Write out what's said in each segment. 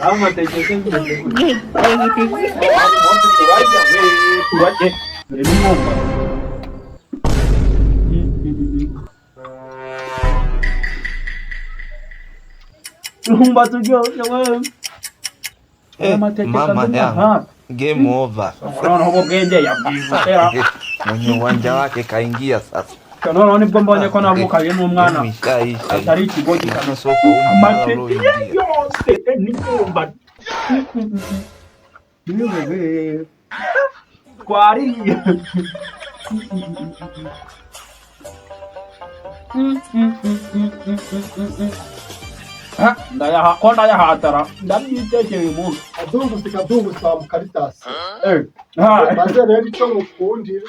amateke y'imyumbati turajya turajye dore n'imyumbati umwumbati uryoshye wewe mama yangu game over. Unaona huko bwenge yabwizera Mwenye uwanja wake kaingia sasa. Unaona nibwo mbonye ko navuka ye n'umwana atari ikigogi kana soko amateke yose n'imyumbati niwe kwari ndayahatara ndabyitekeye umuntu adungu sa Mukaritasi maze rero icyo mukundira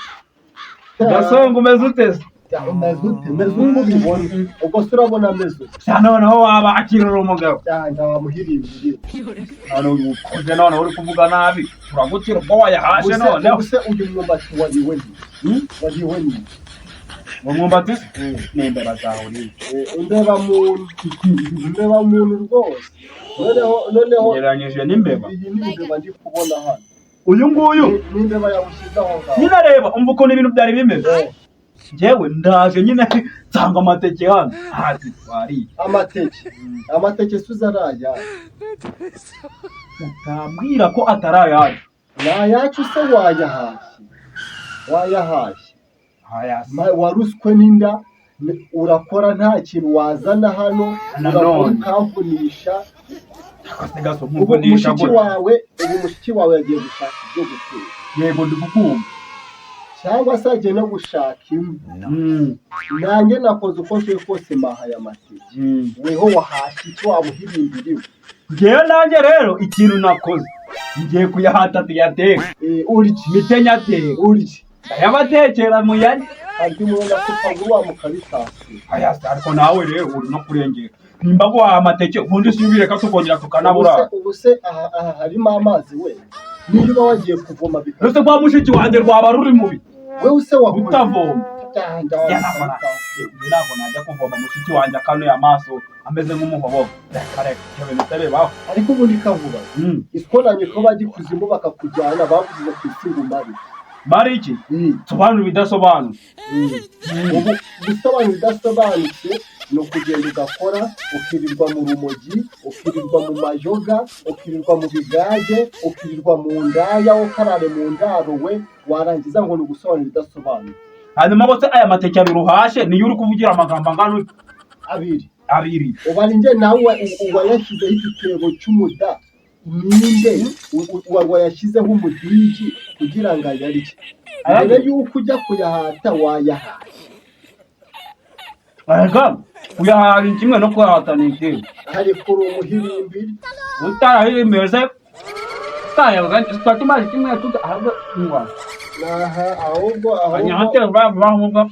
gasongo umeze uteze meze nk'ubibona ubwo se urabona ameze noneho waba akirira umugabo wamuhirimbiriye none uri kuvuga nabi turagutira ubwo wayahashe noneho se uyu mwumbati wariwe ni umwumbati n'imbeba zawe ni imbeba muntu rwose noneho gereranyije n'imbeba iyi ni imbeba ndi kubona hano uyu nguyu n'imbeba yawushyize aho ngaho nyine reba umva ukuntu ibintu byari bimeze njyewe ndaje nyine nsanga amateke hano hasi twari amateke suza araya utambwira ko atari ayacu nayacu se wayahashye waruswe n'inda urakora nta kintu wazana hano ukamvunisha mushiki wawe yagiye gushaka ibyo gutera yego ndi kukumva cyangwa se agiye no gushaka imwe nanjye nakoze uko nshoboye kose mbahaye amateke weho wahashye icyo waba uhirimbiriwe ngewe nanjye rero ikintu nakoze ngiye kuyahata tuyateka mite nyateka ayabatekera mu yari ariko umubona ko utagura wa Mukaritasi ariko nawe rero uri no kurengera nimba guhaha amateke ubundi usubire ko tukongera tukanabura ubu se aha harimo amazi we niyo uba wagiye kuvoma rwose rwa mushiki wanjye rwaba ruri mubi wewe se utavoma ntabwo najya kuvoma mushiki wanjye akanuye amaso ameze nk'umuhobobo reka ariko ubundi kavuga iskonanye ko bagikuzimu bakakujyana bavuze ku isi ngo mari iki sobanura ibidasobanutse ubu gusobanura ibidasobanutse ni ukugenda ugakora ukirirwa mu rumogi ukirirwa mu mayoga ukirirwa mu bigage ukirirwa mu ndaya ukarare mu ndaro we warangiza ngo ni ugusobanura ibidasobanutse hanyuma bose aya mateke abiri uhashe niyo uri kuvugira amagambo angana abiri uba njye nawe wayashyizeho igitebo cy'umuda ninde wayashyizeho umudigi kugira ngo ayarye mbere y'uko ujya kuyahata wayahata kuyahata ni kimwe no kuyahata ni ikindi hari kuri umuhirimbiri utarahirimbeze tumaze kimwe tugahabwa ingwara ahubwo abanyahatera bavuga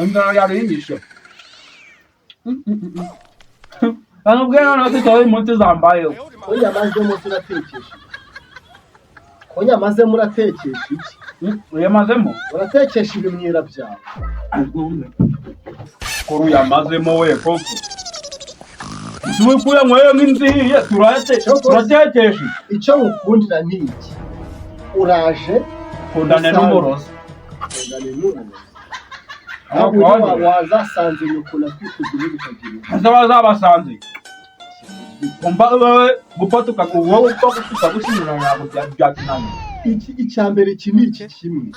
inzara yarihishe nanubwiye noneho tutawe impunzi zambayeho ko nyamaze muratekesha iki uyamazemo uratekesha ibimyira byawe kuri uyamazemo we koko usubuye kuyanyweye nk'inzihiye turatekesha icyo mukundira ni iki uraje kundane n'umurozi wazasanze nyoko natwikuzimu bikagira azaba zabasanze umva wewe gufata wowe ukagushimira ntabwo byakinanye icya mbere iki ni iki kimwe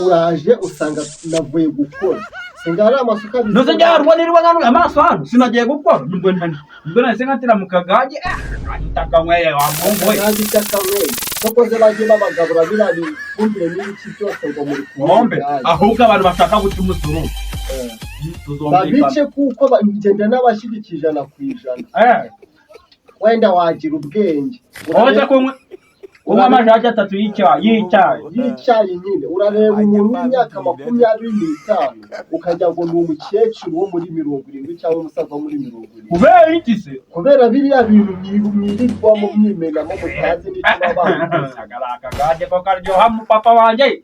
uraje usanga navuye gukora singari amasuka nose ryarwa nirwa ngano amaso hano sinagiye gukora mbona nahise nkatira mu kagage itakanyweye wa mungu we itakanyweye kokoze bagiye babagabura birari kumbire n'iki cyose ngo muri kumombe ahubwo abantu bashaka guca umusuru babice kuko ngenda n'abashyigikije 100% wenda wagira ubwenge wote kumwe amajage 3 y'icyayi nyine urareba umuntu w'imyaka 25 ukajya ngo ni umukecuru wo muri 70 cyangwa umusaza wo muri 70 kubera iki se kubera biriya bintu mwirirwa mu mwimena mu mutazi n'icyo abana akagaje ko karyoha mu papa wanje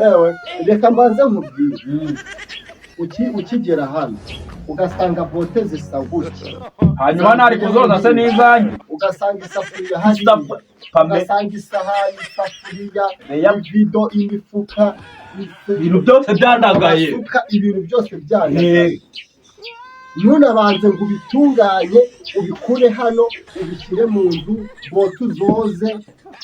ewe reka mbanze nkubwire ukigera hano ugasanga bote zisa gutya, hanyuma nari kuzoza se n'izanyu, ugasanga isafuriya hariya, ugasanga isahani, isafuriya, ibido, imifuka, ibintu byose byandagaye, ibintu byose byandagaye. Ntunabanze ngo ubitunganye ubikure hano ubishyire mu nzu bote uzoze,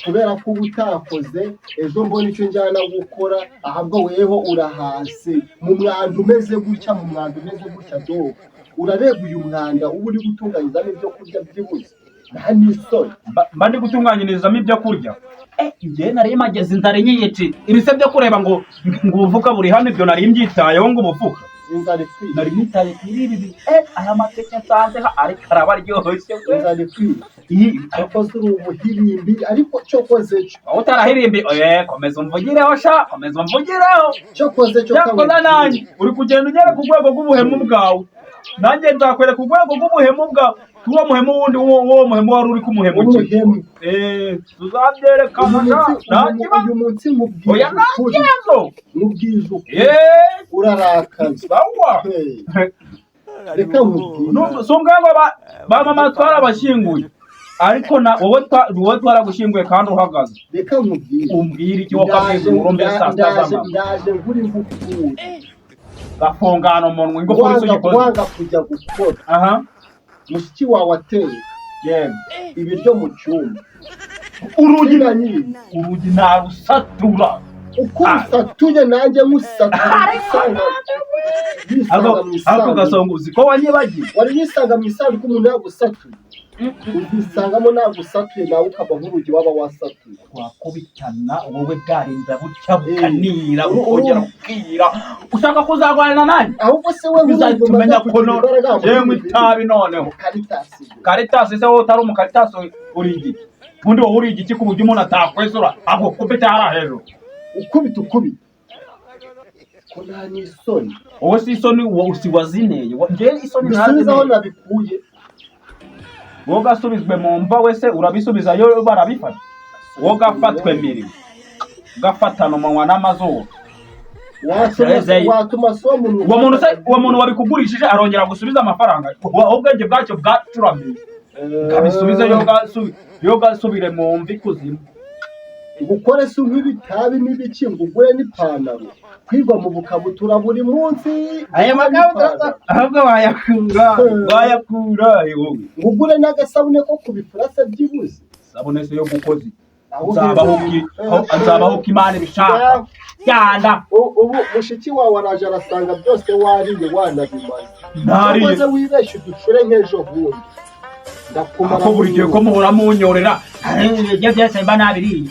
kubera ko uba utakoze ejo mbona icyo njyana gukora, ahubwo weho urahase mu mwanda umeze gutya, mu mwanda umeze gutya dogo, urareba uyu mwanda uba uri gutunganyirizamo ibyo kurya byibuze, nta n'isoni. mba ndi gutunganyirizamo ibyo kurya. Njye nari mageze inzara inyiyiti, ibise byo kureba ngo ubufuka buri hano, ibyo nari mbyitayeho ngo ubufuka inzara ikwiye, nari nitaye kuri ibi. Aya mateke nsanze ariko araba aryoshye, inzara ikwiye, akoze uri umuhirimbi, ariko cyokoze cyo aho utarahirimbi, komeza umvugireho sha, komeza umvugireho, cyokoze cyo cyakoze nanjye uri kugenda ugera ku rwego rw'ubuhemu bwawe, nanjye nzakwereka urwego rw'ubuhemu bwawe, uwo muhemu wundi, uwo muhemu wari uri kumuhemukira, tuzabyerekana uyu munsi mubwiza urarakaza. Reka mubwire si ubwabo ba mama twarabashyinguye, ariko wowe twaragushyinguye kandi uhagaze. Reka mubwire umbwire iki wakabwiza umurumbe saa sita z'amanywa, ndaje nguri ngukure gafungana umunwa ingufuri z'ugikoze, wanga kujya gukora mushiki wawe ateye ibiryo mu cyumba, urugi narusatura, uko usatuye nanjye musatura, ariko gasongo uzi ko wanyibagiwe, wari wisanga mu isanduku umuntu yagusatuye, uzisangamo nagusatuye nawe ukaba nk'urugi waba wasatuye. wakubitana wowe bwarinda bucya bukanira ukongera ukira, ushaka kuzagwanana nanjye, ahubwo se wewe uzahita umenya ko yewe itabi noneho Karitasi se wowe utari umukaritasi uri igiki, ubundi wowe uri igiki ku buryo umuntu atakwezura agukubita hariya hejuru, ukubita ko nta n'isoni, wowe si isoni, wowe si wazineye, njyewe isoni ntazineho nabikuye, wowe gasubizwe mu mva, wese urabisubizayo barabifata, wowe gafatwe mirimo, gafatana umunwa n'amazuru, watuma so uwo muntu wabikugurishije arongera gusubiza amafaranga, ubwenge bwacyo bwacuramiye, kabisubize yo gasubire mu mva ikuzimu. Gukore se nk'ibitabi n'ibiki ngo ugure n'ipantaro, kwigwa mu bukabutura buri munsi, aya magabutura ahubwo bayakura wowe, ugure n'agasabune ko kubifura se byibuze, sabune se yo gukozi azabaho ko Imana ibishaka cyanda. Ubu mushiki wawe araje arasanga byose wariye wanabimaze, ntakoze wibeshye uducure nk'ejo bundi, ndakumara ko buri gihe ko muhora munyorera ibyo byose mba nabiriye,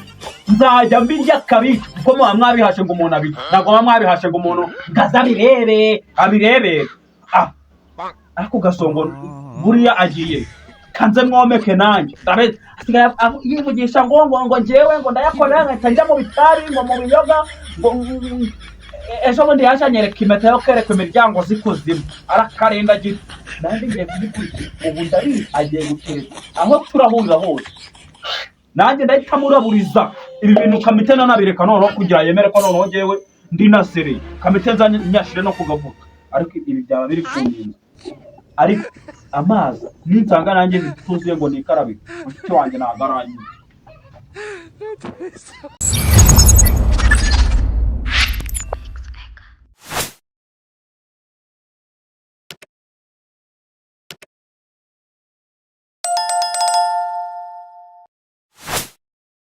nzajya mbirya kabiri kuko muba mwabihashe ngo umuntu abirye, ntabwo muba mwabihashe ngo umuntu ngaza abirebere. Ariko gasongo buriya agiye kanze mwomeke nanjye, asigaye yivugisha ngo njyewe ngo ndayakorera nkahita njya mu bitabi ngo mu biyoga, ngo ejo bundi yaje anyereka impeta yo kwereka imiryango z'ikuzimu, arakarendagira, nanjye ngiye kubikurikira, ubu ndabizi agiye gutereka aho turahurira hose, nanjye ndahita muraburiza ibi bintu kamite nanabireka noneho kugira yemere ko noneho njyewe ndi nasere, kamite nza nyashire no kugavuga, ariko ibi byaba biri kunyinza, ariko amazi ninsanga nanjye zituzuye ngo nikarabike, mushiki wanjye nagarangiye.